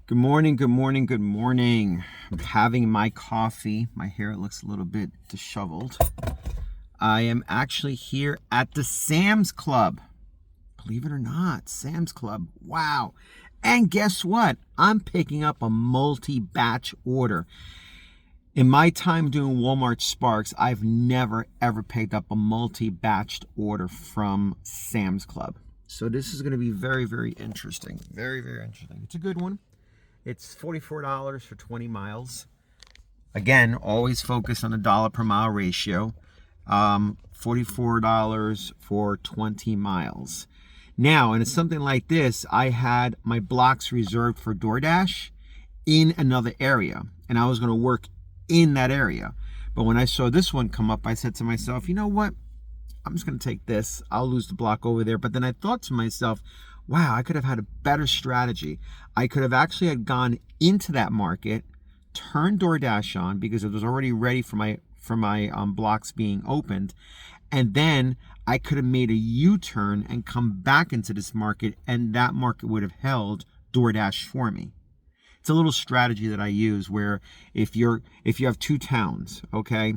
Good morning, good morning, good morning. I'm having my coffee. My hair looks a little bit disheveled. I am actually here at the Sam's Club. Believe it or not, Sam's Club. Wow. And guess what? I'm picking up a multi-batch order. In my time doing Walmart Sparks, I've never ever picked up a multi-batched order from Sam's Club. So this is going to be very, very interesting. Very, very interesting. It's a good one. It's $44 for 20 miles. Again, always focus on the dollar per mile ratio. $44 for 20 miles. Now, and it's something like this, I had my blocks reserved for DoorDash in another area, and I was going to work in that area. But when I saw this one come up, I said to myself, you know what? I'm just going to take this. I'll lose the block over there. But then I thought to myself, wow, I could have had a better strategy. I could have actually had gone into that market, turned DoorDash on because it was already ready for my blocks being opened, and then I could have made a U-turn and come back into this market, and that market would have held DoorDash for me. It's a little strategy that I use where if you have two towns, okay,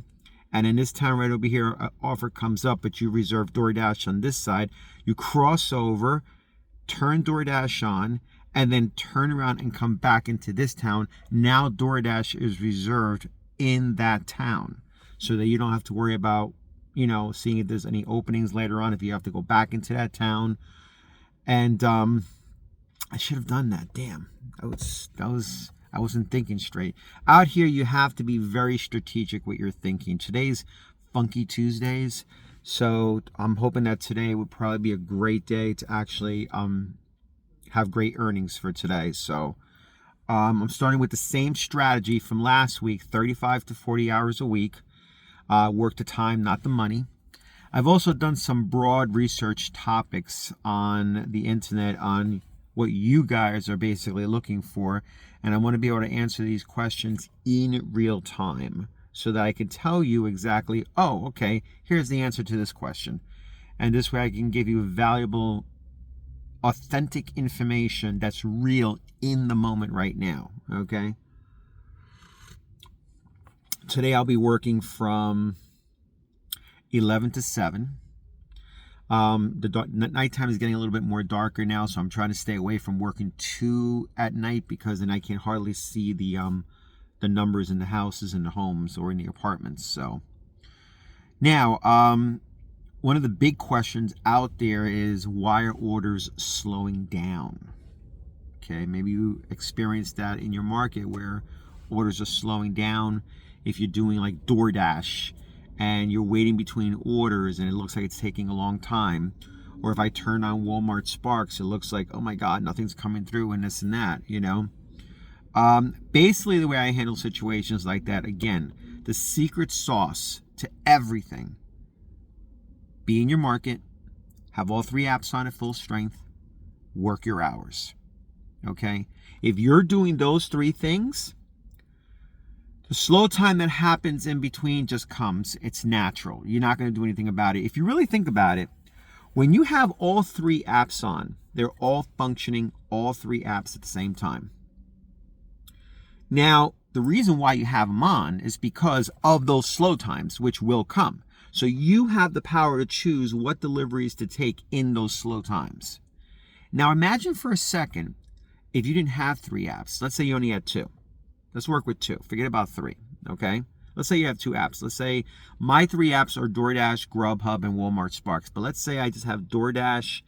and in this town right over here, an offer comes up, but you reserve DoorDash on this side, you cross over, turn DoorDash on, and then turn around and come back into this town. Now DoorDash is reserved in that town so that you don't have to worry about, seeing if there's any openings later on if you have to go back into that town. And I should have done that. Damn. I wasn't thinking straight. Out here, you have to be very strategic with your thinking. Today's Funky Tuesdays. So I'm hoping that today would probably be a great day to actually have great earnings for today. So I'm starting with the same strategy from last week, 35 to 40 hours a week. Work the time, not the money. I've also done some broad research topics on the internet on what you guys are basically looking for. And I want to be able to answer these questions in real time so that I can tell you exactly, oh, okay, here's the answer to this question. And this way I can give you valuable, authentic information that's real in the moment right now, okay? Today I'll be working from 11 to 7. The nighttime is getting a little bit more darker now, so I'm trying to stay away from working too at night because then I can hardly see the numbers in the houses, in the homes, or in the apartments. So now, one of the big questions out there is, why are orders slowing down? Okay, maybe you experienced that in your market where orders are slowing down. If you're doing like DoorDash and you're waiting between orders and it looks like it's taking a long time, or if I turn on Walmart Sparks, it looks like, oh my God, nothing's coming through and this and that, Basically, the way I handle situations like that, again, the secret sauce to everything: be in your market, have all three apps on at full strength, work your hours. Okay? If you're doing those three things, the slow time that happens in between just comes. It's natural. You're not going to do anything about it. If you really think about it, when you have all three apps on, they're all functioning, all three apps at the same time. Now, the reason why you have them on is because of those slow times, which will come. So you have the power to choose what deliveries to take in those slow times. Now, imagine for a second if you didn't have three apps. Let's say you only had two. Let's work with two. Forget about three, okay? Let's say you have two apps. Let's say my three apps are DoorDash, GrubHub, and Walmart Sparks. But let's say I just have DoorDash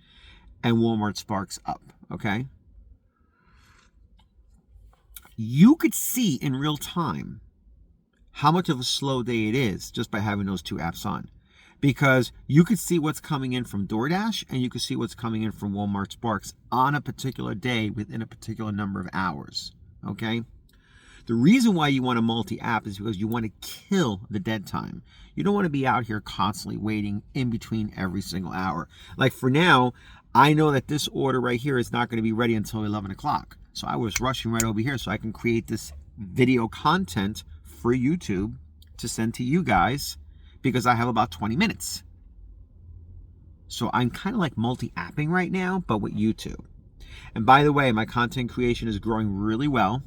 and Walmart Sparks up, okay? You could see in real time how much of a slow day it is just by having those two apps on. Because you could see what's coming in from DoorDash and you could see what's coming in from Walmart Sparks on a particular day within a particular number of hours, okay? The reason why you want a multi-app is because you want to kill the dead time. You don't want to be out here constantly waiting in between every single hour. Like for now, I know that this order right here is not going to be ready until 11 o'clock. So I was rushing right over here so I can create this video content for YouTube to send to you guys because I have about 20 minutes. So I'm kind of like multi-apping right now, but with YouTube. And by the way, my content creation is growing really well.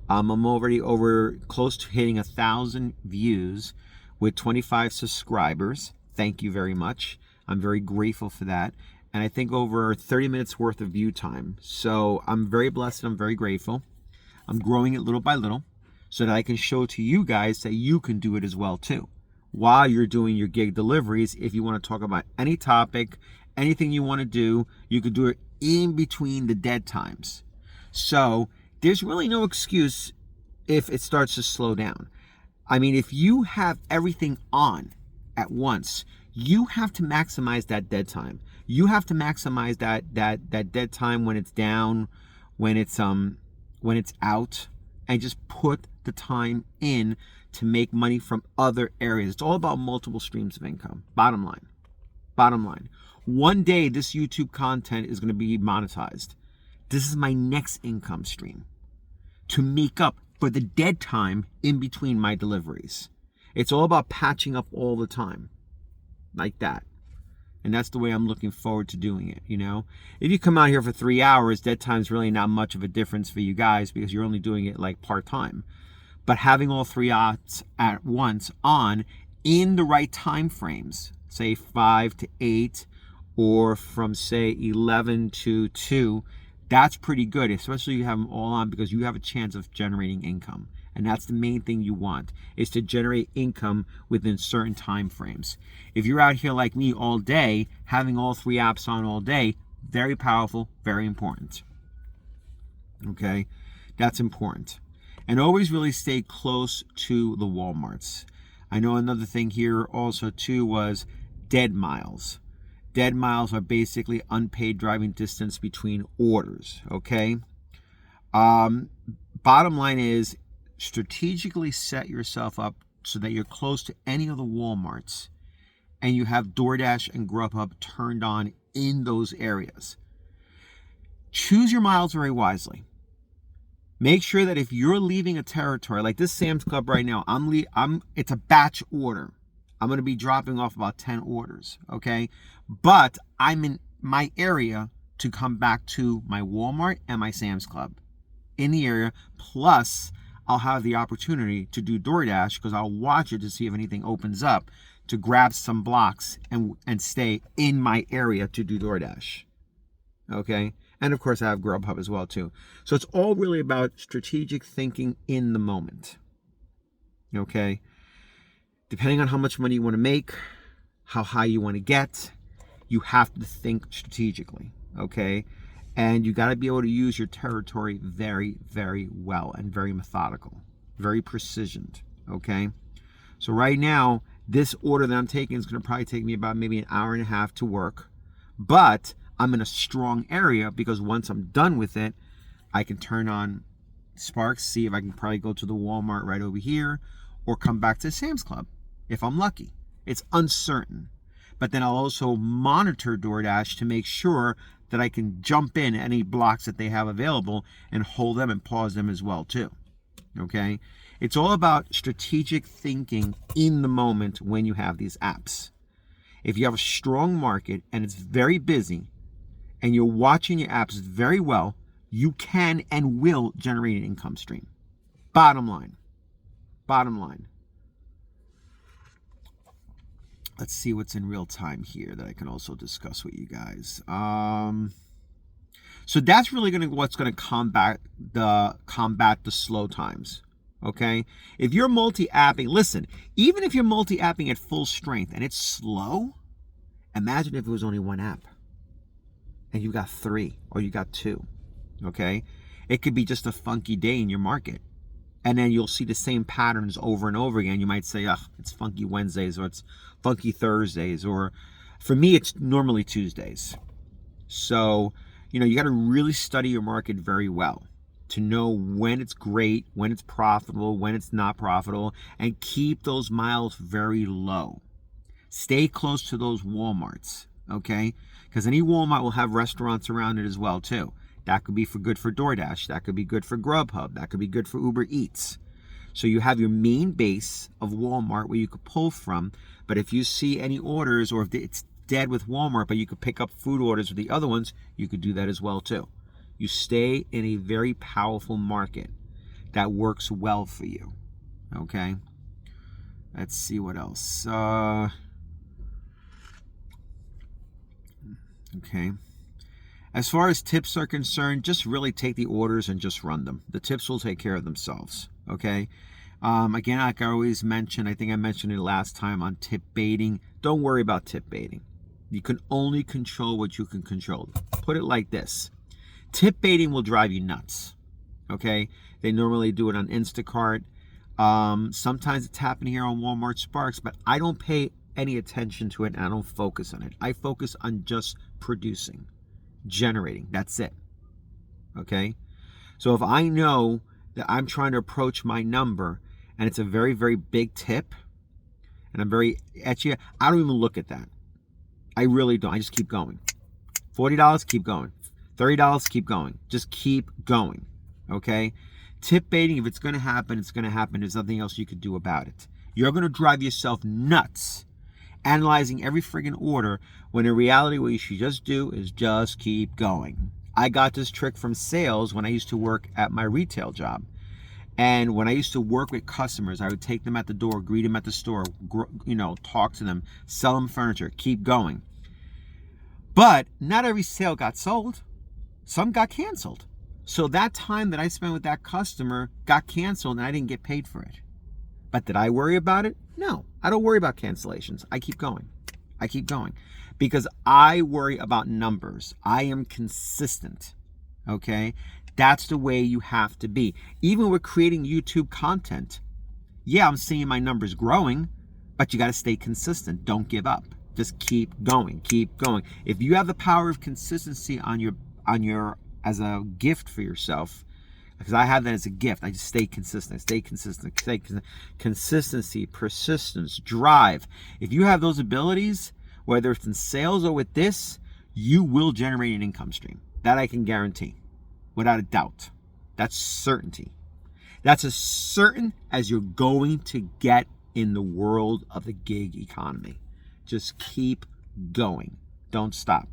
I'm already over close to hitting 1,000 views with 25 subscribers. Thank you very much. I'm very grateful for that. And I think over 30 minutes worth of view time. So I'm very blessed and I'm very grateful. I'm growing it little by little so that I can show to you guys that you can do it as well too. While you're doing your gig deliveries, if you want to talk about any topic, anything you want to do, you could do it in between the dead times. So there's really no excuse if it starts to slow down. I mean, if you have everything on at once, you have to maximize that dead time. You have to maximize that dead time when it's down, when it's out, and just put the time in to make money from other areas. It's all about multiple streams of income. Bottom line. One day this YouTube content is going to be monetized. This is my next income stream to make up for the dead time in between my deliveries. It's all about patching up all the time, like that. And that's the way I'm looking forward to doing it, you know? If you come out here for 3 hours, dead time's really not much of a difference for you guys because you're only doing it like part-time. But having all 3 odds at once on in the right time frames, say 5 to 8 or from say 11 to 2, that's pretty good, especially if you have them all on because you have a chance of generating income. And that's the main thing you want, is to generate income within certain time frames. If you're out here like me all day, having all 3 apps on all day, very powerful, very important. Okay, that's important. And always really stay close to the Walmarts. I know another thing here also too was dead miles. Dead miles are basically unpaid driving distance between orders, okay? Bottom line is, strategically set yourself up so that you're close to any of the Walmarts and you have DoorDash and GrubHub turned on in those areas. Choose your miles very wisely. Make sure that if you're leaving a territory, like this Sam's Club right now, it's a batch order. I'm going to be dropping off about 10 orders, okay? But I'm in my area to come back to my Walmart and my Sam's Club in the area. Plus, I'll have the opportunity to do DoorDash because I'll watch it to see if anything opens up to grab some blocks and stay in my area to do DoorDash, okay? And of course, I have GrubHub as well too. So it's all really about strategic thinking in the moment, okay? Depending on how much money you want to make, how high you want to get, you have to think strategically, okay? And you got to be able to use your territory very, very well and very methodical, very precisioned, okay? So right now, this order that I'm taking is going to probably take me about maybe an hour and a half to work. But I'm in a strong area because once I'm done with it, I can turn on Sparks, see if I can probably go to the Walmart right over here or come back to Sam's Club if I'm lucky. It's uncertain. But then I'll also monitor DoorDash to make sure that I can jump in any blocks that they have available and hold them and pause them as well too. Okay? It's all about strategic thinking in the moment when you have these apps. If you have a strong market and it's very busy and you're watching your apps very well, you can and will generate an income stream. Bottom line. Bottom line. Let's see what's in real time here that I can also discuss with you guys. So that's really what's going to combat the slow times. Okay, if you're multi-apping, listen, even if you're multi-apping at full strength and it's slow, imagine if it was only one app and you got 3 or you got 2. Okay, it could be just a funky day in your market. And then you'll see the same patterns over and over again. You might say, oh, it's funky Wednesdays or it's funky Thursdays. Or for me, it's normally Tuesdays. So, you got to really study your market very well to know when it's great, when it's profitable, when it's not profitable, and keep those miles very low. Stay close to those Walmarts, okay? Because any Walmart will have restaurants around it as well, too. That could be good for DoorDash. That could be good for GrubHub. That could be good for Uber Eats. So you have your main base of Walmart where you could pull from. But if you see any orders or if it's dead with Walmart, but you could pick up food orders with the other ones, you could do that as well too. You stay in a very powerful market that works well for you. Okay? Let's see what else. Okay. As far as tips are concerned, just really take the orders and just run them. The tips will take care of themselves. Okay? Again, like I always mention, I think I mentioned it last time on tip baiting. Don't worry about tip baiting. You can only control what you can control. Put it like this. Tip baiting will drive you nuts. Okay? They normally do it on Instacart. Sometimes it's happening here on Walmart Sparks, but I don't pay any attention to it and I don't focus on it. I focus on just producing, generating. That's it. Okay? So if I know that I'm trying to approach my number and it's a very, very big tip and I'm very etchy, I don't even look at that. I really don't. I just keep going. $40, keep going. $30, keep going. Just keep going. Okay? Tip baiting, if it's going to happen, it's going to happen. There's nothing else you could do about it. You're going to drive yourself nuts analyzing every friggin' order when in reality what you should just do is just keep going. I got this trick from sales when I used to work at my retail job. And when I used to work with customers, I would take them at the door, greet them at the store, talk to them, sell them furniture, keep going. But not every sale got sold. Some got canceled. So that time that I spent with that customer got canceled and I didn't get paid for it. But did I worry about it? No, I don't worry about cancellations. I keep going. I keep going because I worry about numbers. I am consistent. Okay? That's the way you have to be. Even with creating YouTube content, yeah, I'm seeing my numbers growing, but you got to stay consistent. Don't give up. Just keep going. Keep going. If you have the power of consistency on your as a gift for yourself, because I have that as a gift. I just stay consistent. Consistency, persistence, drive. If you have those abilities, whether it's in sales or with this, you will generate an income stream. That I can guarantee, without a doubt. That's certainty. That's as certain as you're going to get in the world of the gig economy. Just keep going. Don't stop.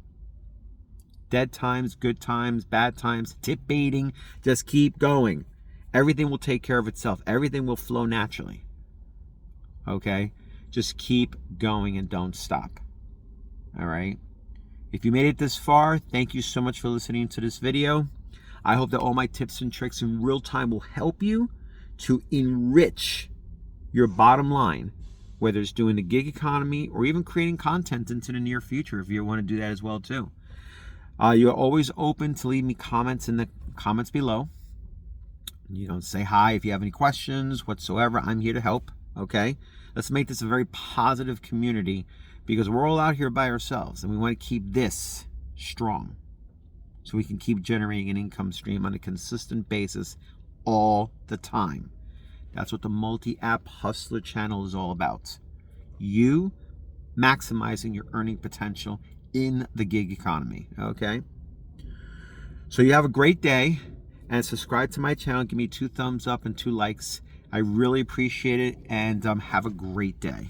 Dead times, good times, bad times, tip baiting, just keep going. Everything will take care of itself. Everything will flow naturally. Okay? Just keep going and don't stop. All right? If you made it this far, thank you so much for listening to this video. I hope that all my tips and tricks in real time will help you to enrich your bottom line, whether it's doing the gig economy or even creating content into the near future if you want to do that as well too. You're always open to leave me comments in the comments below. Say hi if you have any questions whatsoever. I'm here to help. Okay? Let's make this a very positive community because we're all out here by ourselves and we want to keep this strong so we can keep generating an income stream on a consistent basis all the time. That's what the multi-app hustler channel is all about. You maximizing your earning potential in the gig economy. Okay? So you have a great day and subscribe to my channel. Give me 2 thumbs up and 2 likes. I really appreciate it and have a great day.